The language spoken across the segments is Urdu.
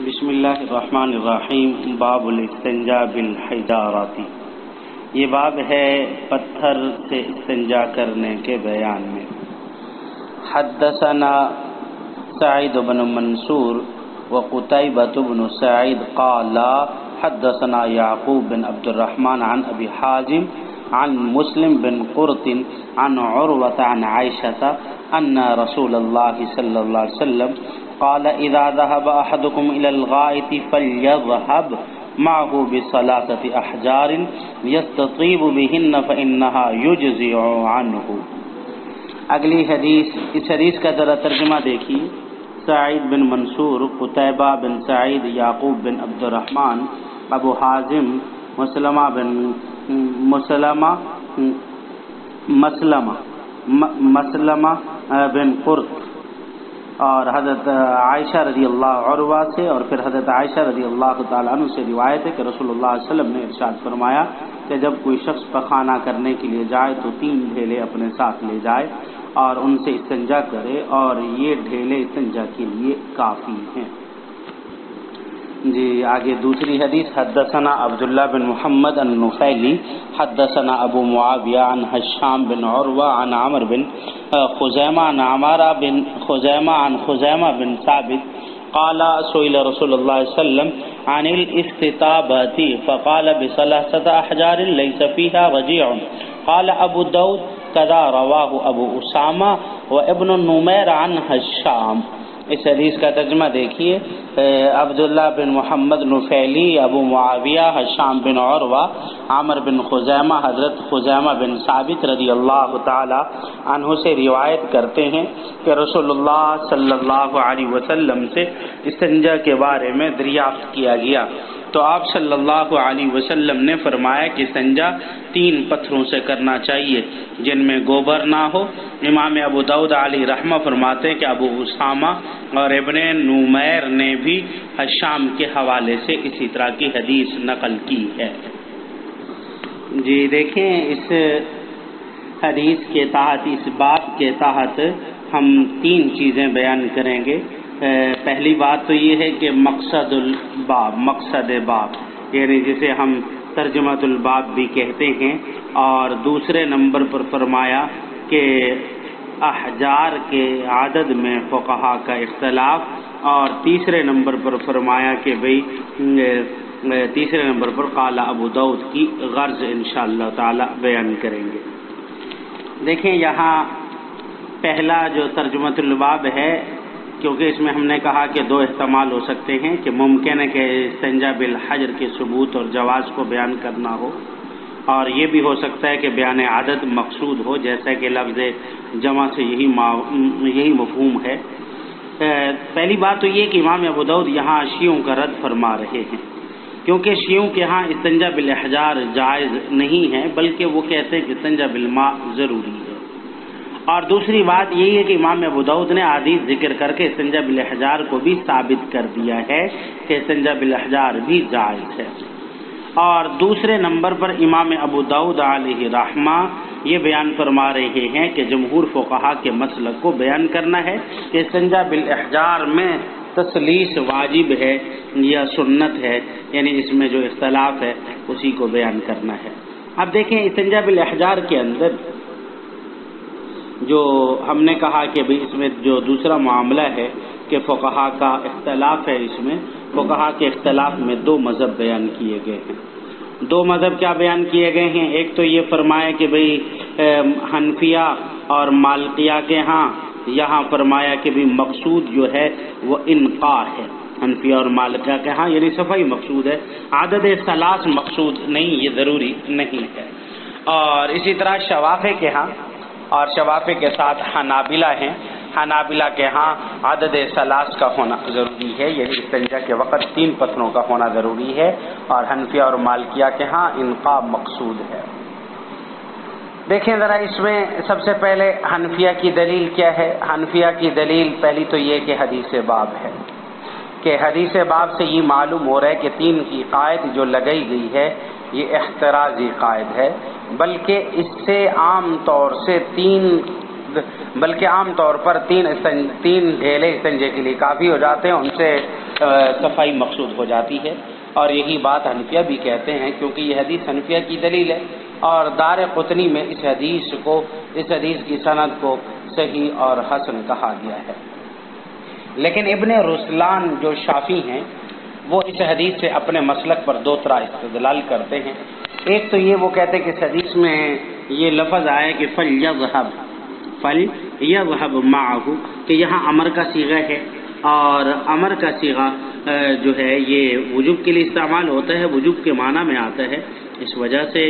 بسم اللہ الرحمن الرحیم باب الاستنجاء بالحجارات۔ یہ باب ہے پتھر سے استنجا کرنے کے بیان میں۔ حدثنا سعید بن منصور وقتيبة بن سعيد قال حدثنا يعقوب بن عبد الرحمن عن ابي حازم عن مسلم بن قرط عن عروة عن عائشة ان رسول الله صلى الله عليه وسلم قال اذا ذهب احدكم الى الغائط فليذهب معه بثلاثة احجار يستطيب بهن فانها يجزع عنه۔ اگلی حدیث، اس حدیث کا ذرا ترجمہ دیکھیے۔ سعید بن منصور، قتیبہ بن سعید، یعقوب بن عبد الرحمن، ابو حازم، مسلمہ بن قرط اور حضرت عائشہ رضی اللہ عروہ سے، اور پھر حضرت عائشہ رضی اللہ تعالیٰ عنہ سے روایت ہے کہ رسول اللہ صلی اللہ علیہ وسلم نے ارشاد فرمایا کہ جب کوئی شخص پخانہ کرنے کے لیے جائے تو 3 ڈھیلے اپنے ساتھ لے جائے اور ان سے استنجا کرے، اور یہ ڈھیلے استنجا کے لیے کافی ہیں۔ جی آگے دوسری حدیث۔ حدثنا عبداللہ بن محمد النفیلی حدثنا ابو معاویہ عن ہشام بن عروہ عن عمر بن خزیمہ عن عمارہ بن خزیمہ عن خزیمہ بن ثابت قال سئل رسول اللہ صلی اللہ علیہ وسلم عن الاستطابۃ فقال بثلاثة احجار ليس فيها رجيع قال ابو داود كذا رواه ابو اسامہ وابن النمیر عن ہشام۔ اس حدیث کا ترجمہ دیکھیے۔ عبداللہ بن محمد نفیلی، ابو معاویہ، ہشام بن عروہ، عمر بن خزیمہ، حضرت خزیمہ بن ثابت رضی اللہ تعالی عنہ سے روایت کرتے ہیں کہ رسول اللہ صلی اللہ علیہ وسلم سے استنجا کے بارے میں دریافت کیا گیا تو آپ صلی اللہ علیہ وسلم نے فرمایا کہ استنجا 3 پتھروں سے کرنا چاہیے جن میں گوبر نہ ہو۔ امام ابو داؤد علیہ رحمہ فرماتے ہیں کہ ابو اسامہ اور ابن نمیر نے بھی ہشام کے حوالے سے اسی طرح کی حدیث نقل کی ہے۔ جی دیکھیں، اس حدیث کے تحت، اس بات کے تحت ہم 3 چیزیں بیان کریں گے۔ پہلی بات تو یہ ہے کہ مقصد باب یعنی جسے ہم ترجمۃ الباب بھی کہتے ہیں، اور دوسرے نمبر پر فرمایا کہ احجار کے عدد میں فقہا کا اختلاف، اور تیسرے نمبر پر فرمایا کہ تیسرے نمبر پر قال ابو داؤد کی غرض انشاءاللہ تعالی بیان کریں گے۔ دیکھیں یہاں پہلا جو ترجمۃ الباب ہے، کیونکہ اس میں ہم نے کہا کہ 2 احتمال ہو سکتے ہیں کہ ممکن ہے کہ استنجا بالحجر کے ثبوت اور جواز کو بیان کرنا ہو، اور یہ بھی ہو سکتا ہے کہ بیان عدد مقصود ہو، جیسا کہ لفظ جمع سے یہی مفہوم ہے۔ پہلی بات تو یہ کہ امام ابو داؤد یہاں شیعوں کا رد فرما رہے ہیں، کیونکہ شیعوں کے ہاں استنجا بالاحجار جائز نہیں ہے، بلکہ وہ کہتے ہیں کہ استنجا بالماء ضروری ہے۔ اور دوسری بات یہی ہے کہ امام ابو داؤد نے حدیث ذکر کر کے استنجا بالاحجار کو بھی ثابت کر دیا ہے کہ استنجا بالاحجار بھی جائز ہے۔ اور دوسرے نمبر پر امام ابو داؤد علیہ رحمہ یہ بیان فرما رہے ہیں کہ جمہور فقہا کے مسلک کو بیان کرنا ہے کہ استنجا بالاحجار میں تثلیث واجب ہے یا سنت ہے، یعنی اس میں جو اختلاف ہے اسی کو بیان کرنا ہے۔ اب دیکھیں استنجا بالاحجار کے اندر جو ہم نے کہا کہ اس میں جو دوسرا معاملہ ہے کہ فقہا کا اختلاف ہے، اس میں فقہا کے اختلاف میں 2 مذہب بیان کیے گئے ہیں۔ 2 مذہب کیا بیان کیے گئے ہیں؟ ایک تو یہ فرمایا کہ حنفیہ اور مالکیہ کے ہاں یہاں فرمایا کہ مقصود جو ہے وہ انقاء ہے، حنفیہ اور مالکیہ کے ہاں یعنی صفائی مقصود ہے، عدد 3 مقصود نہیں، یہ ضروری نہیں ہے۔ اور اسی طرح شوافع کے ہاں، اور شوافع کے ساتھ حنابلہ ہیں، حنابلہ کے ہاں عدد 3 کا ہونا ضروری ہے، یعنی استنجا کے وقت 3 پتھروں کا ہونا ضروری ہے، اور حنفیہ اور مالکیہ کے ہاں انقاء مقصود ہے۔ دیکھیں ذرا اس میں سب سے پہلے حنفیہ کی دلیل کیا ہے۔ حنفیہ کی دلیل پہلی تو یہ کہ حدیث باب ہے، کہ حدیث باب سے یہ معلوم ہو رہا ہے کہ 3 کی قائد جو لگائی گئی ہے یہ احترازی قائد ہے، بلکہ اس سے عام طور پر 3 ڈھیلے استنجے کے لیے کافی ہو جاتے ہیں، ان سے صفائی مقصود ہو جاتی ہے، اور یہی بات حنفیہ بھی کہتے ہیں، کیونکہ یہ حدیث حنفیہ کی دلیل ہے، اور دارقطنی میں اس حدیث کی سند کو صحیح اور حسن کہا گیا ہے۔ لیکن ابن رسلان جو شافعی ہیں وہ اس حدیث سے اپنے مسلک پر دو طرح استدلال کرتے ہیں۔ ایک تو یہ وہ کہتے ہیں کہ اس حدیث میں یہ لفظ آیا کہ فَلْيَذْهَبْ مَعَهُ، کہ یہاں امر کا صیغہ ہے، اور امر کا صیغہ جو ہے یہ وجوب کے لیے استعمال ہوتا ہے، وجوب کے معنی میں آتا ہے، اس وجہ سے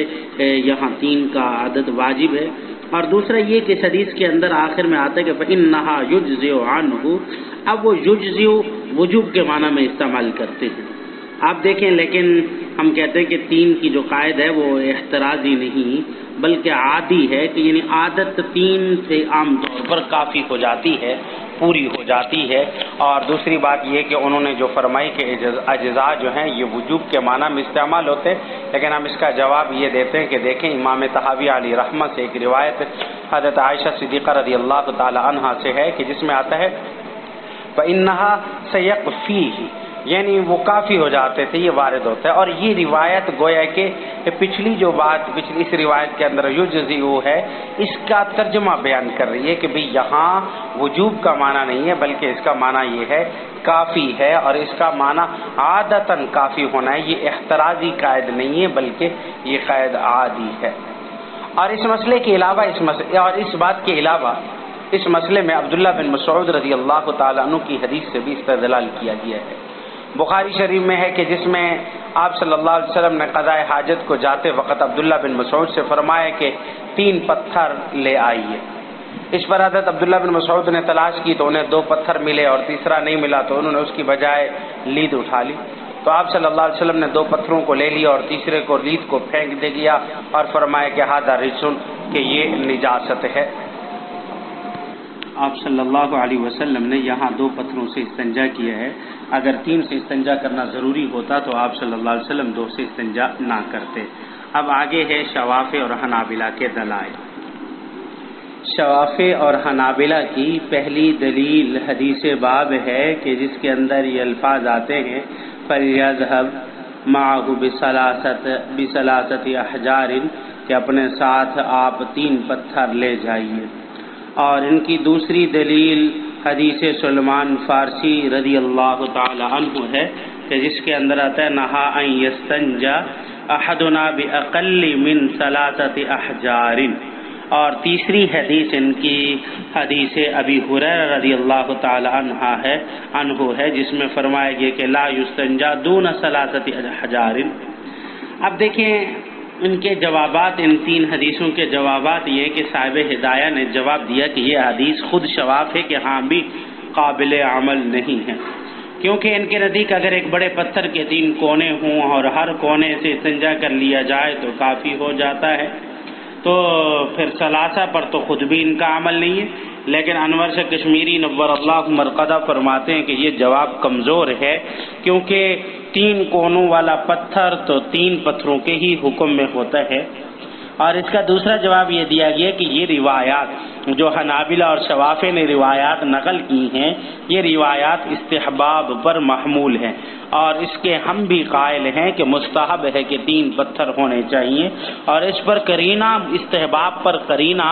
یہاں 3 کا عدد واجب ہے۔ اور دوسرا یہ کہ اس حدیث کے اندر آخر میں آتا ہے کہ فَإِنَّهَا يُجْزِئُ عَنْهُ، اب وہ یجزئ وجوب کے معنی میں استعمال کرتے ہیں۔ آپ دیکھیں، لیکن ہم کہتے ہیں کہ 3 کی جو قائد ہے وہ احترازی نہیں بلکہ عادی ہے، کہ یعنی عادت 3 سے عام طور پر کافی ہو جاتی ہے، پوری ہو جاتی ہے۔ اور دوسری بات یہ کہ انہوں نے جو فرمائی کہ اجزاء جو ہیں یہ وجوب کے معنی میں استعمال ہوتے ہیں، لیکن ہم اس کا جواب یہ دیتے ہیں کہ دیکھیں امام طحاوی علیہ رحمہ سے ایک روایت حضرت عائشہ صدیقہ رضی اللہ تعالی عنہا سے ہے کہ جس میں آتا ہے فَإِنَّهَا سَيَقْفِيهِ، یعنی وہ کافی ہو جاتے تھے، یہ وارد ہوتا ہے۔ اور یہ روایت گویا کہ پچھلی اس روایت کے اندر یجزئ ہے، اس کا ترجمہ بیان کر رہی ہے کہ بھئی یہاں وجوب کا معنی نہیں ہے بلکہ اس کا معنی یہ ہے کافی ہے، اور اس کا معنی عادتاً کافی ہونا ہے، یہ احترازی قائد نہیں ہے بلکہ یہ قائد عادی ہے۔ اور اس مسئلے کے علاوہ اس بات کے علاوہ اس مسئلے میں عبداللہ بن مسعود رضی اللہ تعالیٰ عنہ کی حدیث سے بھی استدلال کیا گیا ہے۔ بخاری شریف میں ہے کہ جس میں آپ صلی اللہ علیہ وسلم نے قضاء حاجت کو جاتے وقت عبداللہ بن مسعود سے فرمایا کہ 3 پتھر لے آئیے۔ اس پر حضرت عبداللہ بن مسعود نے تلاش کی تو انہیں 2 پتھر ملے اور تیسرا نہیں ملا، تو انہوں نے اس کی بجائے لید اٹھا لی۔ تو آپ صلی اللہ علیہ وسلم نے 2 پتھروں کو لے لیا اور تیسرے کو لید کو پھینک دے دیا اور فرمایا کہ ھذا رجس، کہ یہ نجاست ہے۔ آپ صلی اللہ علیہ وسلم نے یہاں 2 پتھروں سے استنجا کیا ہے، اگر 3 سے استنجا کرنا ضروری ہوتا تو آپ صلی اللہ علیہ وسلم 2 سے استنجا نہ کرتے۔ اب آگے ہے شوافع اور حنابلہ کے دلائل۔ شوافع اور حنابلہ کی پہلی دلیل حدیث باب ہے کہ جس کے اندر یہ الفاظ آتے ہیں فَلْيَذْهَبْ مَعَهُ بِثَلَاثَةِ أَحْجَارٍ، کہ اپنے ساتھ آپ 3 پتھر لے جائیے۔ اور ان کی دوسری دلیل حدیث سلمان فارسی رضی اللہ تعالی عنہ ہے کہ جس کے اندر آتا ہے نہا ان یستنجا احدنا باقل من 3 احجار۔ اور تیسری حدیث ان کی حدیث ابی ہریرہ رضی اللہ تعالی عنہ ہے جس میں فرمایا گیا کہ لا یستنجا دون 3 احجار۔ اب دیکھیں ان کے جوابات، ان 3 حدیثوں کے جوابات یہ کہ صاحب ہدایہ نے جواب دیا کہ یہ حدیث خود شواف ہے کہ ہاں بھی قابل عمل نہیں ہے، کیونکہ ان کے نزدیک اگر ایک بڑے پتھر کے 3 کونے ہوں اور ہر کونے سے استنجا کر لیا جائے تو کافی ہو جاتا ہے، تو پھر ثلاثہ پر تو خود بھی ان کا عمل نہیں ہے۔ لیکن انور شاہ کشمیری نور اللہ مرقدہ فرماتے ہیں کہ یہ جواب کمزور ہے، کیونکہ 3 کونوں والا پتھر تو 3 پتھروں کے ہی حکم میں ہوتا ہے۔ اور اس کا دوسرا جواب یہ دیا گیا کہ یہ روایات جو حنابلہ اور شوافع نے روایات نقل کی ہیں یہ روایات استحباب پر محمول ہیں، اور اس کے ہم بھی قائل ہیں کہ مستحب ہے کہ 3 پتھر ہونے چاہیے، اور اس پر قرینہ استحباب پر قرینہ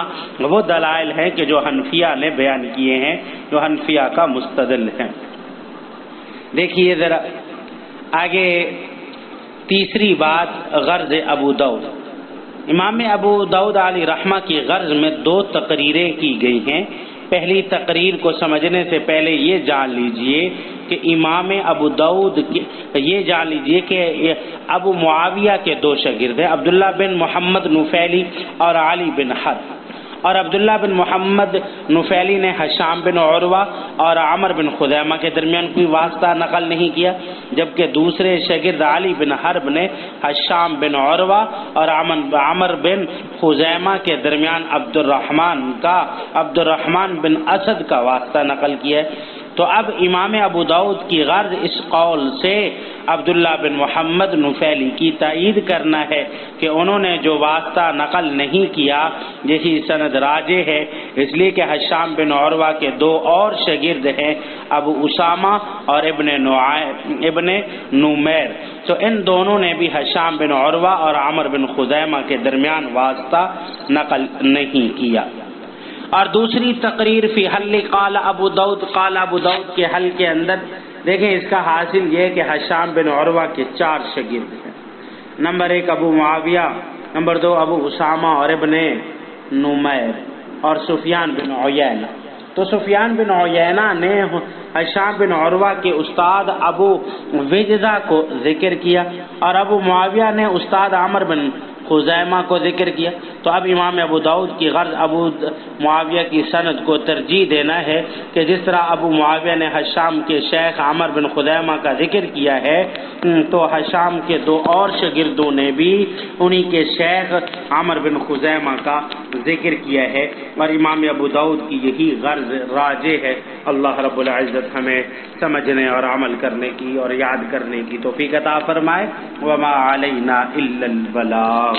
وہ دلائل ہیں کہ جو حنفیہ نے بیان کیے ہیں، جو حنفیہ کا مستدل ہے۔ دیکھیے ذرا آگے تیسری بات غرض ابو داؤد۔ امام ابو داؤد علیہ رحمہ کی غرض میں 2 تقریریں کی گئی ہیں۔ پہلی تقریر کو سمجھنے سے پہلے یہ جان لیجئے کہ امام ابو داؤد یہ جان لیجئے کہ ابو معاویہ کے 2 شاگرد ہیں، عبداللہ بن محمد نفیلی اور علی بن حرب۔ اور عبداللہ بن محمد نفیلی نے ہشام بن عروہ اور عمر بن خزیمہ کے درمیان کوئی واسطہ نقل نہیں کیا، جبکہ دوسرے شاگرد علی بن حرب نے ہشام بن عروہ اور عمر بن خزیمہ کے درمیان عبد الرحمن بن اسد کا واسطہ نقل کیا ہے۔ تو اب امام ابو داؤد کی غرض اس قول سے عبداللہ بن محمد نفیلی کی تائید کرنا ہے کہ انہوں نے جو واسطہ نقل نہیں کیا جیسی سند راجح ہے، اس لیے کہ حشام بن عروہ کے دو اور شاگرد ہیں ابو اسامہ اور ابن نمیر، تو ان دونوں نے بھی حشام بن عروہ اور عمر بن خزیمہ کے درمیان واسطہ نقل نہیں کیا۔ اور دوسری تقریر فی حل قال ابو داؤد کے حل کے اندر دیکھیں اس کا حاصل یہ کہ حشام بن عروہ کے 4 شاگرد ہیں، نمبر 1 ابو معاویہ، نمبر 2 ابو اسامہ اور ابن نمیر اور سفیان بن عیینہ۔ تو سفیان بن عیینہ نے حشام بن عروہ کے استاد ابو وجدہ کو ذکر کیا اور ابو معاویہ نے استاد عمر بن خزیمہ کو ذکر کیا۔ تو اب امام ابو داؤد کی غرض ابو معاویہ کی سند کو ترجیح دینا ہے کہ جس طرح ابو معاویہ نے حشام کے شیخ عمر بن خزیمہ کا ذکر کیا ہے تو حشام کے 2 اور شاگردوں نے بھی انہی کے شیخ عمر بن خزیمہ کا ذکر کیا ہے، اور امام ابو داؤد کی یہی غرض راجح ہے۔ اللہ رب العزت ہمیں سمجھنے اور عمل کرنے کی اور یاد کرنے کی توفیق عطا فرمائے۔ وما علینا الا البلاغ۔